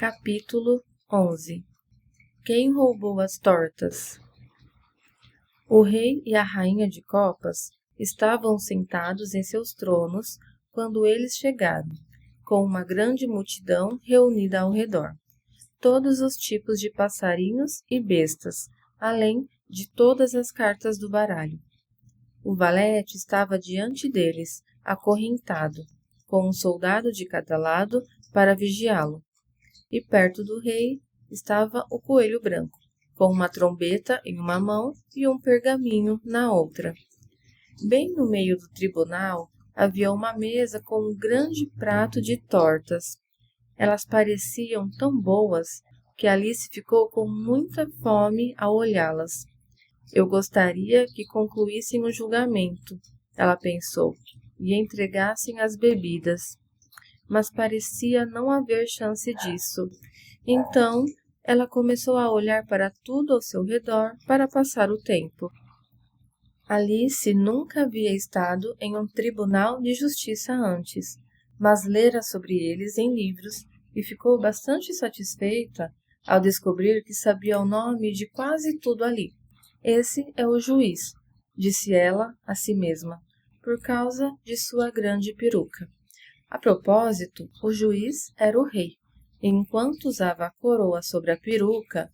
Capítulo 11. Quem roubou as tortas? O rei e a rainha de copas estavam sentados em seus tronos quando eles chegaram, com uma grande multidão reunida ao redor. Todos os tipos de passarinhos e bestas, além de todas as cartas do baralho. O valete estava diante deles, acorrentado, com um soldado de cada lado para vigiá-lo. E perto do rei estava o coelho branco, com uma trombeta em uma mão e um pergaminho na outra. Bem no meio do tribunal havia uma mesa com um grande prato de tortas. Elas pareciam tão boas que Alice ficou com muita fome ao olhá-las. Eu gostaria que concluíssem o julgamento, ela pensou, e entregassem as bebidas. Mas parecia não haver chance disso. Então, ela começou a olhar para tudo ao seu redor para passar o tempo. Alice nunca havia estado em um tribunal de justiça antes, mas lera sobre eles em livros e ficou bastante satisfeita ao descobrir que sabia o nome de quase tudo ali. Esse é o juiz, disse ela a si mesma, por causa de sua grande peruca. A propósito, o juiz era o rei, e enquanto usava a coroa sobre a peruca,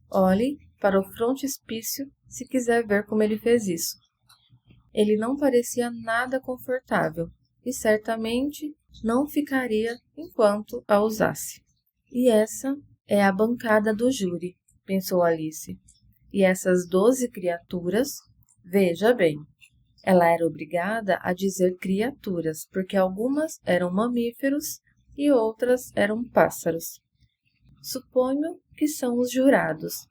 olhe para o frontispício se quiser ver como ele fez isso. Ele não parecia nada confortável, e certamente não ficaria enquanto a usasse. E essa é a bancada do júri, pensou Alice. E essas 12 criaturas, veja bem. Ela era obrigada a dizer criaturas, porque algumas eram mamíferos e outras eram pássaros. Suponho que são os jurados.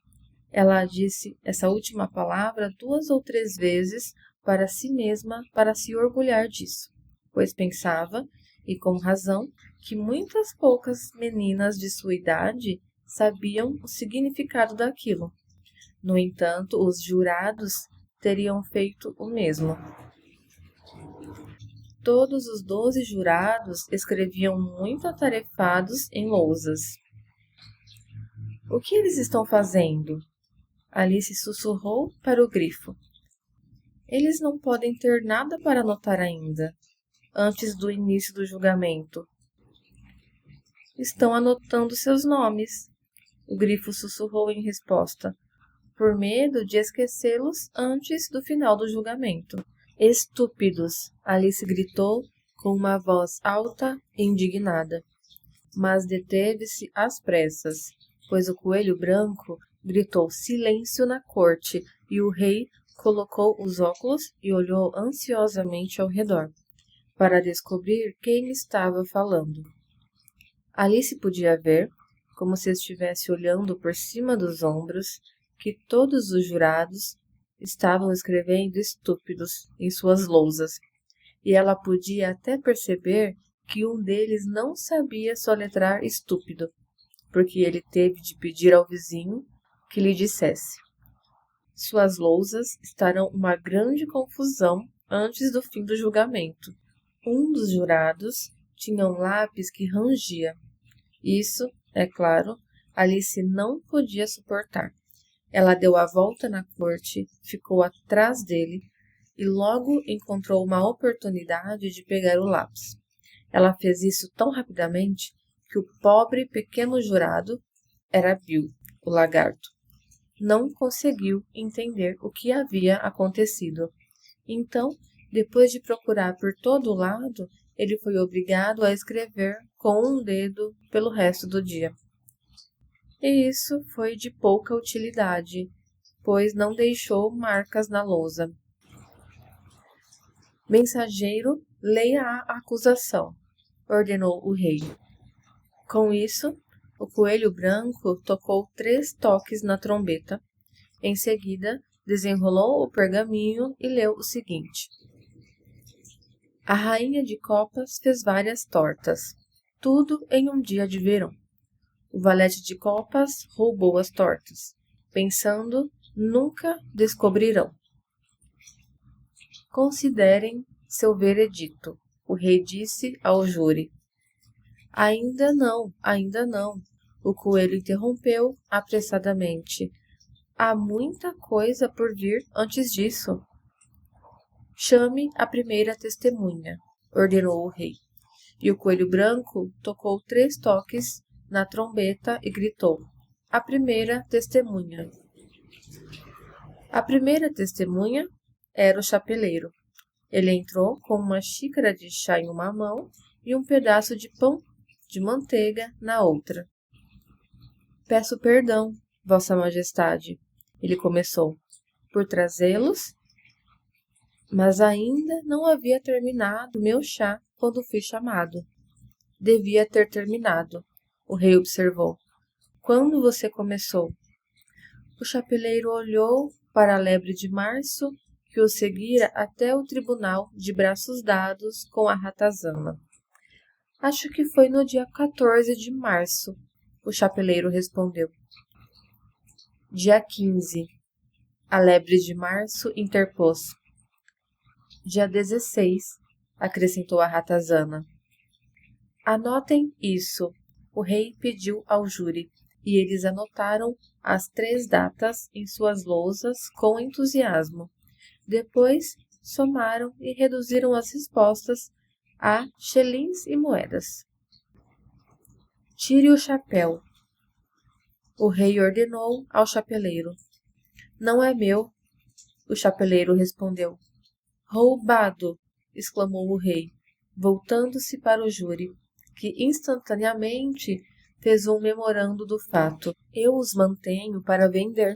Ela disse essa última palavra 2 ou 3 vezes para si mesma para se orgulhar disso, pois pensava, e com razão, que muitas poucas meninas de sua idade sabiam o significado daquilo. No entanto, os jurados teriam feito o mesmo. Todos os 12 jurados escreviam muito atarefados em lousas. O que eles estão fazendo? Alice sussurrou para o grifo. Eles não podem ter nada para anotar ainda, antes do início do julgamento. Estão anotando seus nomes, o grifo sussurrou em resposta, por medo de esquecê-los antes do final do julgamento. Estúpidos! Alice gritou com uma voz alta e indignada. Mas deteve-se às pressas, pois o coelho branco gritou silêncio na corte e o rei colocou os óculos e olhou ansiosamente ao redor, para descobrir quem estava falando. Alice podia ver, como se estivesse olhando por cima dos ombros, que todos os jurados estavam escrevendo estúpidos em suas lousas, e ela podia até perceber que um deles não sabia soletrar estúpido, porque ele teve de pedir ao vizinho que lhe dissesse. Suas lousas estarão uma grande confusão antes do fim do julgamento. Um dos jurados tinha um lápis que rangia. Isso, é claro, Alice não podia suportar. Ela deu a volta na corte, ficou atrás dele e logo encontrou uma oportunidade de pegar o lápis. Ela fez isso tão rapidamente que o pobre pequeno jurado, era Bill, o lagarto, não conseguiu entender o que havia acontecido. Então, depois de procurar por todo lado, ele foi obrigado a escrever com um dedo pelo resto do dia. E isso foi de pouca utilidade, pois não deixou marcas na lousa. Mensageiro, leia a acusação, ordenou o rei. Com isso, o coelho branco tocou 3 toques na trombeta. Em seguida, desenrolou o pergaminho e leu o seguinte. A rainha de copas fez várias tortas, tudo em um dia de verão. O valete de copas roubou as tortas, pensando, nunca descobrirão. Considerem seu veredito, o rei disse ao júri. Ainda não, O coelho interrompeu apressadamente. Há muita coisa por vir antes disso. Chame a primeira testemunha, ordenou o rei. E o coelho branco tocou 3 toques na trombeta e gritou: a primeira testemunha. A primeira testemunha era o chapeleiro. Ele entrou com uma xícara de chá em uma mão e um pedaço de pão de manteiga na outra. Peço perdão, Vossa Majestade, ele começou, por trazê-los, mas ainda não havia terminado meu chá quando fui chamado. Devia ter terminado, o rei observou. Quando você começou? O chapeleiro olhou para a lebre de março que o seguira até o tribunal de braços dados com a ratazana. Acho que foi no dia 14 de março, o chapeleiro respondeu. Dia 15, a lebre de março interpôs. Dia 16, acrescentou a ratazana. Anotem isso, o rei pediu ao júri, e eles anotaram as 3 datas em suas lousas com entusiasmo. Depois, somaram e reduziram as respostas a xelins e moedas. Tire o chapéu, o rei ordenou ao chapeleiro. Não é meu, o chapeleiro respondeu. Roubado, exclamou o rei, voltando-se para o júri, que instantaneamente fez um memorando do fato. Eu os mantenho para vender,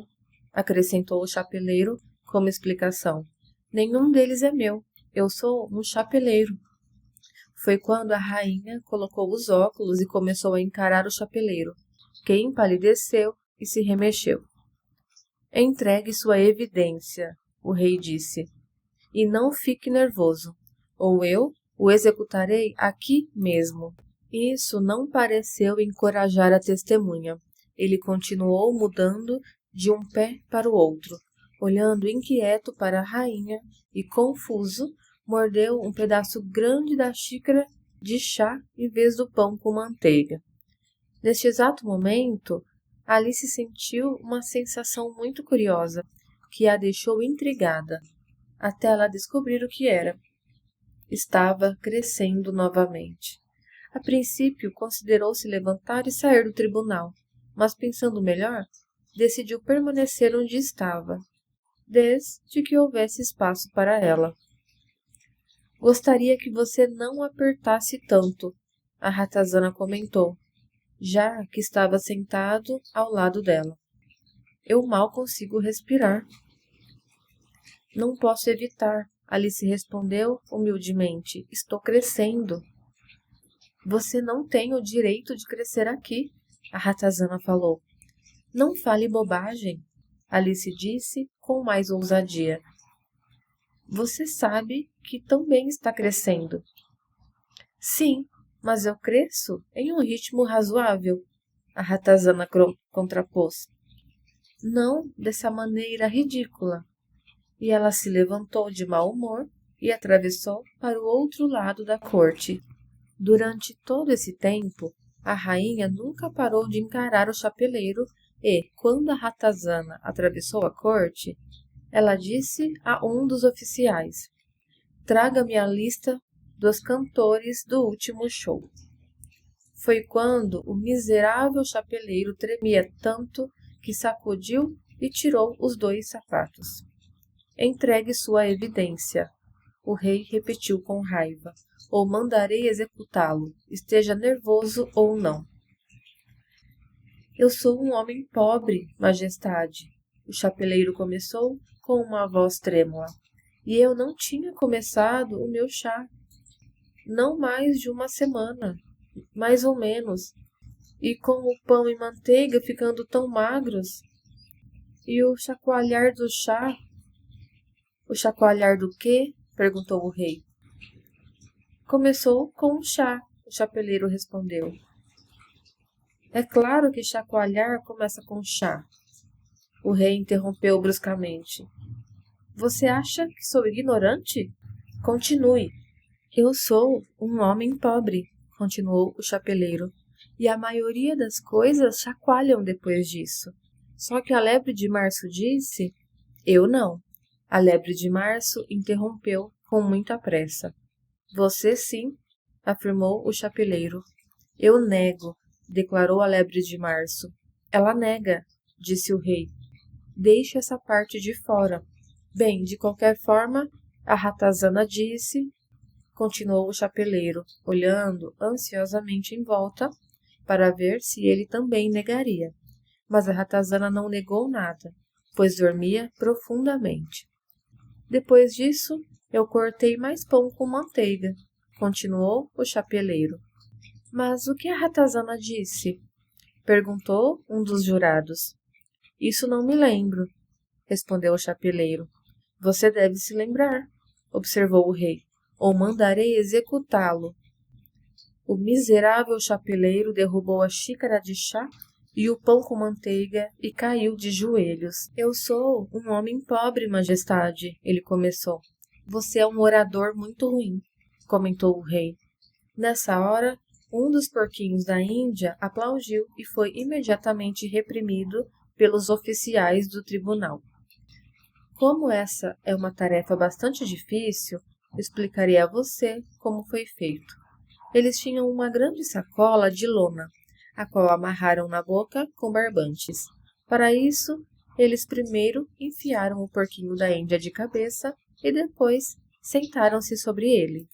acrescentou o chapeleiro como explicação. Nenhum deles é meu, eu sou um chapeleiro. Foi quando a rainha colocou os óculos e começou a encarar o chapeleiro, que empalideceu e se remexeu. Entregue sua evidência, o rei disse, e não fique nervoso, ou eu o executarei aqui mesmo. Isso não pareceu encorajar a testemunha. Ele continuou mudando de um pé para o outro, olhando inquieto para a rainha e, confuso, mordeu um pedaço grande da xícara de chá em vez do pão com manteiga. Neste exato momento, Alice sentiu uma sensação muito curiosa, que a deixou intrigada, até ela descobrir o que era. Estava crescendo novamente. A princípio, considerou se levantar e sair do tribunal, mas pensando melhor, decidiu permanecer onde estava, desde que houvesse espaço para ela. Gostaria que você não apertasse tanto, a ratazana comentou, já que estava sentado ao lado dela. Eu mal consigo respirar. Não posso evitar, Alice respondeu humildemente. Estou crescendo. Você não tem o direito de crescer aqui, a ratazana falou. Não fale bobagem, Alice disse com mais ousadia. Você sabe que também está crescendo. Sim, mas eu cresço em um ritmo razoável, a ratazana contrapôs. Não dessa maneira ridícula. E ela se levantou de mau humor e atravessou para o outro lado da corte. Durante todo esse tempo, a rainha nunca parou de encarar o chapeleiro e, quando a ratazana atravessou a corte, ela disse a um dos oficiais, traga-me a lista dos cantores do último show. Foi quando o miserável chapeleiro tremia tanto que sacudiu e tirou os 2 sapatos. Entregue sua evidência, o rei repetiu com raiva, ou mandarei executá-lo, esteja nervoso ou não. Eu sou um homem pobre, majestade, o chapeleiro começou com uma voz trêmula, e eu não tinha começado o meu chá. Não mais de uma semana, mais ou menos, e com o pão e manteiga ficando tão magros, e o chacoalhar do chá. O chacoalhar do quê? Perguntou o rei. Começou com o chá, o chapeleiro respondeu. É claro que chacoalhar começa com chá. O rei interrompeu bruscamente. Você acha que sou ignorante? Continue. Eu sou um homem pobre, continuou o chapeleiro, e a maioria das coisas chacoalham depois disso. Só que a lebre de março disse: eu não. A lebre de março interrompeu com muita pressa. Você sim, afirmou o chapeleiro. Eu nego, declarou a lebre de março. Ela nega, disse o rei. Deixe essa parte de fora. Bem, de qualquer forma, a ratazana disse, continuou o chapeleiro, olhando ansiosamente em volta para ver se ele também negaria. Mas a ratazana não negou nada, pois dormia profundamente. Depois disso, eu cortei mais pão com manteiga, continuou o chapeleiro. Mas o que a ratazana disse? Perguntou um dos jurados. Isso não me lembro, respondeu o chapeleiro. Você deve se lembrar, observou o rei, ou mandarei executá-lo. O miserável chapeleiro derrubou a xícara de chá e o pão com manteiga e caiu de joelhos. Eu sou um homem pobre, majestade, ele começou. Você é um orador muito ruim, comentou o rei. Nessa hora, um dos porquinhos da Índia aplaudiu e foi imediatamente reprimido pelos oficiais do tribunal. Como essa é uma tarefa bastante difícil, explicarei a você como foi feito. Eles tinham uma grande sacola de lona, a qual amarraram na boca com barbantes. Para isso, eles primeiro enfiaram o porquinho da Índia de cabeça e depois sentaram-se sobre ele.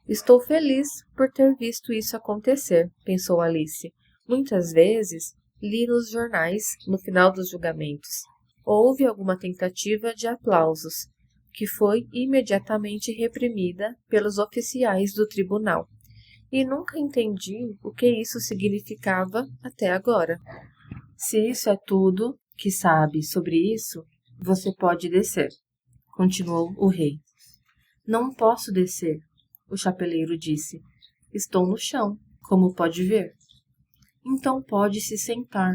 Estou feliz por ter visto isso acontecer, pensou Alice. Muitas vezes li nos jornais, no final dos julgamentos. Houve alguma tentativa de aplausos, que foi imediatamente reprimida pelos oficiais do tribunal. E nunca entendi o que isso significava até agora. Se isso é tudo que sabe sobre isso, você pode descer, continuou o rei. Não posso descer, o chapeleiro disse. Estou no chão, como pode ver. Então pode se sentar,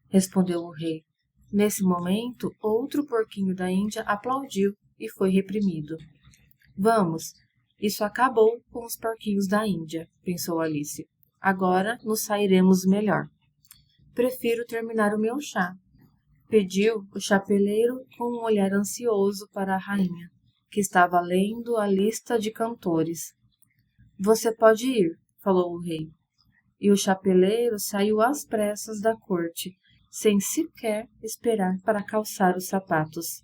respondeu o rei. Nesse momento, outro porquinho da Índia aplaudiu e foi reprimido. Vamos, isso acabou com os porquinhos da Índia, pensou Alice. Agora nos sairemos melhor. Prefiro terminar o meu chá, pediu o chapeleiro com um olhar ansioso para a rainha, que estava lendo a lista de cantores. Você pode ir, falou o rei. E o chapeleiro saiu às pressas da corte, sem sequer esperar para calçar os sapatos.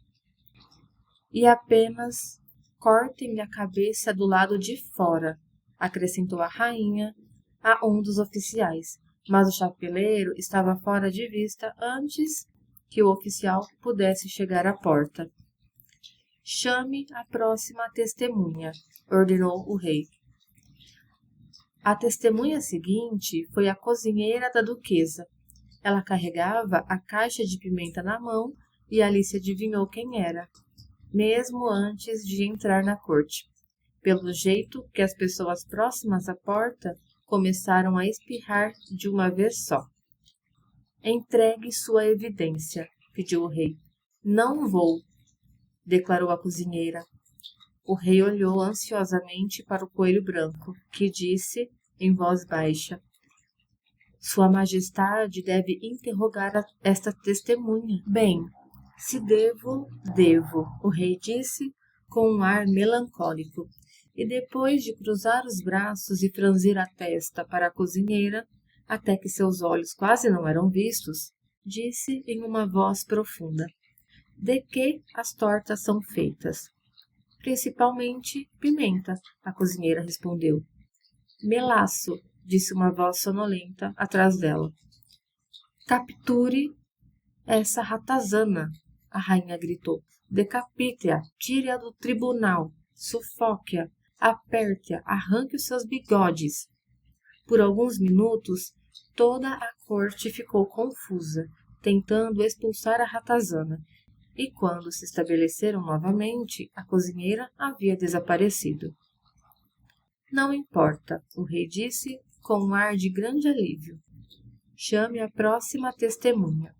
E apenas cortem-lhe a cabeça do lado de fora, acrescentou a rainha a um dos oficiais, mas o chapeleiro estava fora de vista antes que o oficial pudesse chegar à porta. Chame a próxima testemunha, ordenou o rei. A testemunha seguinte foi a cozinheira da duquesa. Ela carregava a caixa de pimenta na mão e Alice adivinhou quem era, mesmo antes de entrar na corte, pelo jeito que as pessoas próximas à porta começaram a espirrar de uma vez só. Entregue sua evidência, pediu o rei. Não vou, declarou a cozinheira. O rei olhou ansiosamente para o coelho branco, que disse em voz baixa: Sua Majestade deve interrogar esta testemunha. Bem, se devo, devo, o rei disse com um ar melancólico, e depois de cruzar os braços e franzir a testa para a cozinheira, até que seus olhos quase não eram vistos, disse em uma voz profunda: De que as tortas são feitas? Principalmente pimenta, a cozinheira respondeu. Melaço, disse uma voz sonolenta atrás dela. Capture essa ratazana, a rainha gritou. Decapite-a, tire-a do tribunal, sufoque-a, aperte-a, arranque os seus bigodes. Por alguns minutos, toda a corte ficou confusa, tentando expulsar a ratazana, e quando se estabeleceram novamente, a cozinheira havia desaparecido. Não importa, o rei disse com um ar de grande alívio. Chame a próxima testemunha.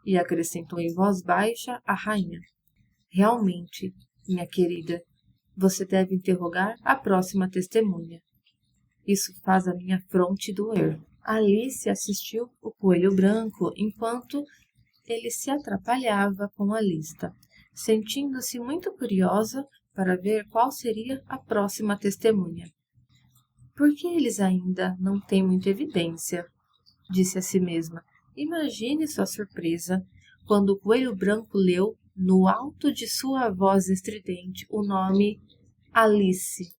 E acrescentou em voz baixa a rainha. Realmente, minha querida, você deve interrogar a próxima testemunha. Isso faz a minha fronte doer. Alice assistiu o Coelho Branco enquanto ele se atrapalhava com a lista, sentindo-se muito curiosa para ver qual seria a próxima testemunha. Por que eles ainda não têm muita evidência? Disse a si mesma. Imagine sua surpresa quando o Coelho Branco leu, no alto de sua voz estridente, o nome Alice.